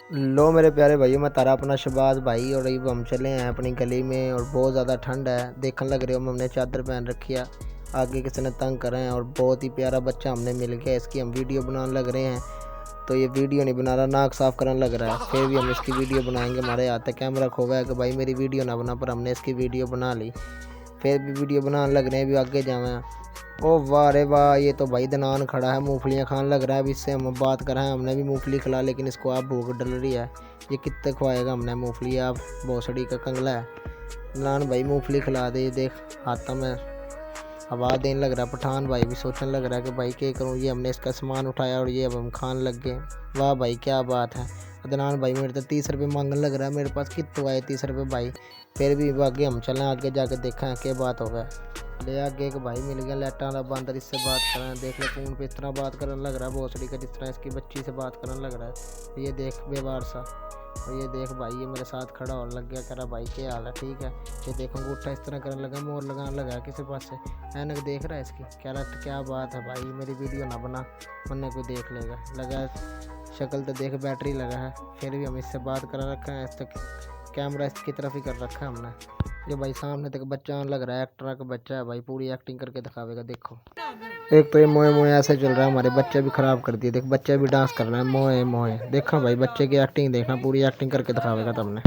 लो मेरे प्यारे भाइयों, मैं तारा अपना शहबाज भाई और अब हम चले हैं अपनी गली में और बहुत ज़्यादा ठंड है। देखने लग रहे हो हमने चादर पहन रखी है, आगे किसी ने तंग कर रहे हैं और बहुत ही प्यारा बच्चा हमने मिल गया। इसकी हम वीडियो बनाने लग रहे हैं तो ये वीडियो नहीं बना रहा, नाक साफ करने लग रहा है। फिर भी हम इसकी वीडियो बनाएंगे। हमारे हाथ है कैमरा खोवा है कि भाई मेरी वीडियो ना बना, पर हमने इसकी वीडियो बना ली। फिर भी वीडियो बनाने लग रहे हैं, भी आगे जाए। ओ वाह रे वाह, ये तो भाई दनान खड़ा है, मूंगफलियाँ खाने लग रहा है। अब इससे हम बात कर रहे हैं, हमने भी मूंगफली खिला, लेकिन इसको आप भूख डल रही है। ये कितने खवाएगा हमने मूंगफली, आप भोसड़ी का कंगला है। दनान भाई मूंगफली खिला दे, देख हाथा में हवा देने लग रहा है। पठान भाई भी सोचने लग रहा है कि भाई क्या करूँ, ये हमने इसका सामान उठाया और ये अब हम खाने लग गए। वाह भाई क्या बात है। अदनान भाई मेरे तो 30 रुपये मांगने लग रहा है, मेरे पास कितने आए 30 रुपये भाई। फिर भी आगे हम चलें, आगे जाके देखा है क्या बात होगा। ले आगे एक भाई मिल गया लेटा वाला बंदर, इससे बात करें। देख ले फोन पे इस तरह बात करने लग रहा है भोसड़ी का, जिस तरह इसकी बच्ची से बात करने लग रहा है। ये देख बेवार सा, और ये देख भाई ये मेरे साथ खड़ा और लग गया, कह रहा भाई क्या हाल है, ठीक है। ये देखो अंगूठा इस तरह करने लगा, मोर लगाने लगा है किसी पास से। ऐनक देख रहा है इसकी, कह रहा क्या बात है भाई, मेरी वीडियो ना बना वरना कोई देख लेगा। लगा शक्ल तो देख बैटरी लगा है। फिर भी हम इससे बात कर रखा है, इस तक कैमरा इसकी तरफ ही कर रखा है हमने। ये भाई सामने तक बच्चा लग रहा है, एक्टर का बच्चा है भाई, पूरी एक्टिंग करके दिखावेगा। देखो एक तो ये मोए मोए ऐसे चल रहा है, हमारे बच्चे भी खराब कर दिए। देख बच्चे भी डांस कर रहे हैं मोए मोए। देखा भाई बच्चे की एक्टिंग देखना, पूरी एक्टिंग करके दिखावेगा तुमने।